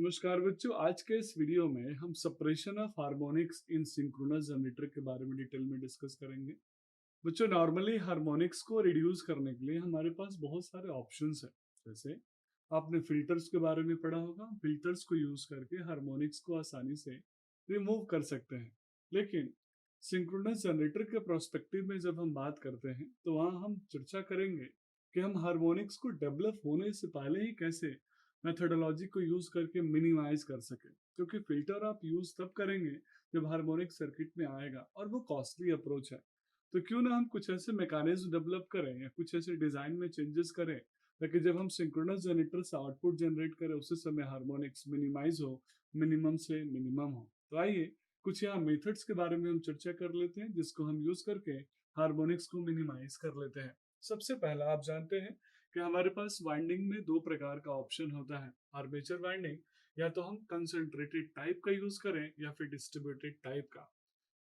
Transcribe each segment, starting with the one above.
नमस्कार बच्चों, आज के इस वीडियो में हम suppression of harmonics in synchronous generator के बारे में डिटेल में डिस्कस करेंगे। बच्चों, नॉर्मली हार्मोनिक्स को रिड्यूस करने के लिए हमारे पास बहुत सारे ऑप्शंस हैं। जैसे आपने फिल्टर्स के बारे में पढ़ा होगा, फिल्टर्स को यूज करके हार्मोनिक्स को आसानी से रिमूव कर सकते हैं। लेकिन सिंक्रोनस जनरेटर के प्रोस्पेक्टिव में जब हम बात करते हैं तो वहाँ हम चर्चा करेंगे कि हम हार्मोनिक्स को डेवलप होने से पहले ही कैसे मेथोडोलॉजी को यूज करके मिनिमाइज कर सके, क्योंकि फिल्टर आप यूज तब करेंगे जब हार्मोनिक सर्किट में आएगा और वो कॉस्टली अप्रोच है। तो क्यों ना हम कुछ ऐसे मैकेनिज्म डेवलप करें या कुछ ऐसे डिजाइन में चेंजेस करें ताकि जब हम सिंक्रोनस जनरेटर से आउटपुट जनरेट करें उसी समय हार्मोनिक्स मिनिमाइज हो, मिनिमम से मिनिमम हो। तो आइए कुछ यहाँ मेथड्स के बारे में हम चर्चा कर लेते हैं जिसको हम यूज करके हार्मोनिक्स को मिनिमाइज कर लेते हैं। सबसे पहला आप जानते हैं कि हमारे पास वाइंडिंग में दो प्रकार का ऑप्शन होता है। आर्मेचर वाइंडिंग, या तो हम कंसंट्रेटेड टाइप का यूज करें या फिर डिस्ट्रीब्यूटेड टाइप का।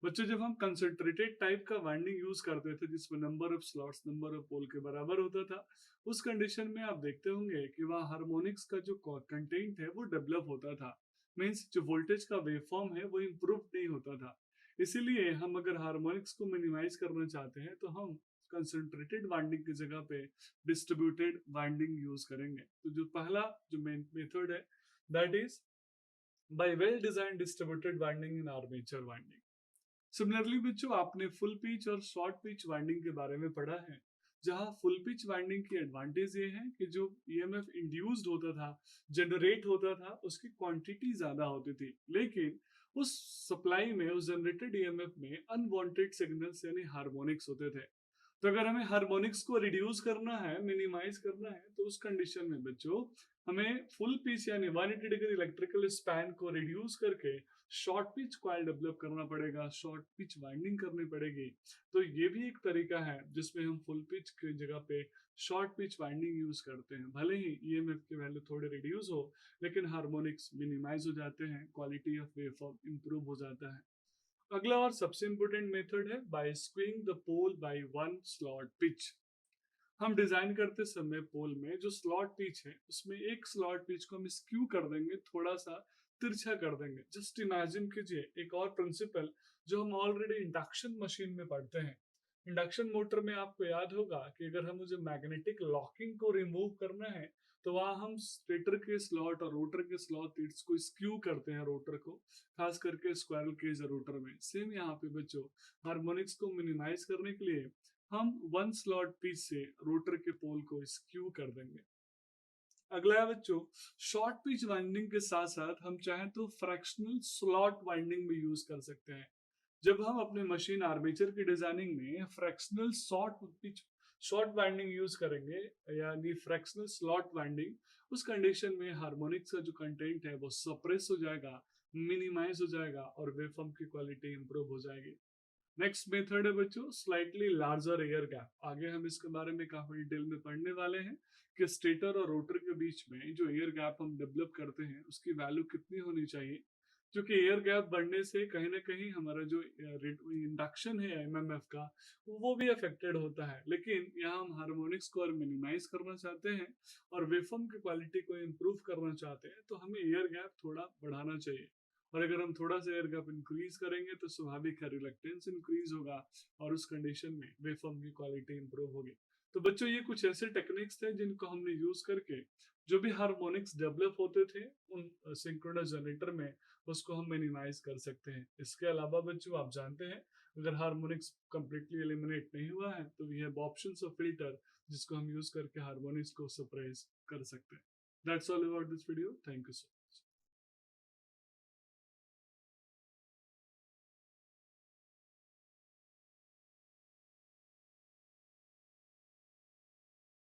बच्चों, जब हम कंसंट्रेटेड टाइप का वाइंडिंग यूज करते थे जिसमें number of slots number of pole के बराबर होता था, उस कंडीशन में आप देखते होंगे कि वहाँ हार्मोनिक्स का जो कंटेंट है वो डेवलप होता था। मीन्स जो वोल्टेज का वेवफॉर्म है वो इम्प्रूव नहीं होता था। इसीलिए हम अगर हार्मोनिक्स को मिनिमाइज करना चाहते हैं तो हम कंसंट्रेटेड वाइंडिंग की जगह पे डिस्ट्रीब्यूटेड वाइंडिंग यूज करेंगे। तो जो पहला जो मेन मेथड है that is by well design distributed winding in armature winding. Similarly बच्चों, आपने फुल पिच और शॉर्ट पिच वाइंडिंग के बारे में पढ़ा है, जहां फुल पिच वाइंडिंग की एडवांटेज ये है कि जो ईएमएफ इंड्यूस्ड होता था, जनरेट होता था, उसकी क्वांटिटी ज्यादा होती थी, लेकिन उस सप्लाई में, उस जनरेटेड ईएमएफ में अनवांटेड सिग्नल्स यानी हार्मोनिक्स होते थे। तो अगर हमें हार्मोनिक्स को रिड्यूस करना है, मिनिमाइज करना है, तो उस कंडीशन में बच्चों हमें फुल पिच यानी 180 डिग्री इलेक्ट्रिकल स्पैन को रिड्यूस करके शॉर्ट पिच कॉइल डेवलप करना पड़ेगा, शॉर्ट पिच वाइंडिंग करनी पड़ेगी। तो ये भी एक तरीका है जिसमें हम फुल पिच की जगह पे शॉर्ट पिच वाइंडिंग यूज करते हैं। भले ही ईएमएफ की वैल्यू थोड़े रिड्यूस हो, लेकिन हार्मोनिक्स मिनिमाइज हो जाते हैं, क्वालिटी ऑफ वेवफॉर्म इंप्रूव हो जाता है। अगला और सबसे इंपॉर्टेंट मेथड है by skewing the pole by one slot pitch. हम डिजाइन करते समय पोल में जो स्लॉट पिच है उसमें एक स्लॉट पिच को हम स्क्यू कर देंगे, थोड़ा सा तिरछा कर देंगे। जस्ट इमेजिन कीजिए एक और प्रिंसिपल जो हम ऑलरेडी इंडक्शन मशीन में पढ़ते हैं। इंडक्शन मोटर में आपको याद होगा कि अगर हम मुझे मैग्नेटिक लॉकिंग को रिमूव करना है तो वहां हम स्टेटर के स्लॉट और रोटर के स्लॉट पिच को स्क्यू करते हैं, रोटर को, खास करके स्क्वायरल केज रोटर में। सेम यहाँ पे बच्चों, हार्मोनिक्स को मिनिमाइज करने के लिए हम वन स्लॉट पिच से रोटर के पोल को स्क्यू कर देंगे। अगला है बच्चों, शॉर्ट पिच वाइंडिंग के साथ साथ हम चाहें तो फ्रैक्शनल स्लॉट वाइंडिंग भी यूज कर सकते हैं। जब हम अपने मशीन आर्मेचर की डिजाइनिंग में फ्रैक्शनल शॉर्ट वाइंडिंग यूज करेंगे, यानी फ्रैक्शनल स्लॉट वाइंडिंग, उस कंडीशन में हार्मोनिक्स का जो कंटेंट है वो सप्रेस हो जाएगा, मिनिमाइज हो जाएगा और वेवफॉर्म की क्वालिटी इंप्रूव हो जाएगी। नेक्स्ट मेथड है बच्चों स्लाइटली लार्जर एयर गैप। आगे हम इसके बारे में काफी डिटेल में पढ़ने वाले हैं कि स्टेटर और रोटर के बीच में जो एयर गैप हम डेवलप करते हैं उसकी वैल्यू कितनी होनी चाहिए, क्योंकि एयर गैप बढ़ने से कहीं ना कहीं हमारा जो इंडक्शन है एमएमएफ का वो भी अफेक्टेड होता है। लेकिन यहाँ हम हार्मोनिक्स को और मिनिमाइज करना चाहते हैं और वेवफॉर्म की क्वालिटी को इम्प्रूव करना चाहते हैं तो हमें एयर गैप थोड़ा बढ़ाना चाहिए। और अगर हम थोड़ा सा एयर गैप इंक्रीज करेंगे तो स्वाभाविक है रिलक्टेंस इंक्रीज होगा और उस कंडीशन में वेवफॉर्म की क्वालिटी इंप्रूव होगी। तो बच्चों, ये कुछ ऐसे टेक्निक्स थे जिनको हमने यूज करके जो भी हार्मोनिक्स डेवलप होते थे उन सिंक्रोनस जनरेटर में, उसको हम मिनिमाइज कर सकते हैं। इसके अलावा बच्चों आप जानते हैं, अगर हार्मोनिक्स कंप्लीटली एलिमिनेट नहीं हुआ है तो we have options of filter जिसको हम यूज करके हार्मोनिक्स को सप्रेस कर सकते हैं। That's all about this video. Thank you so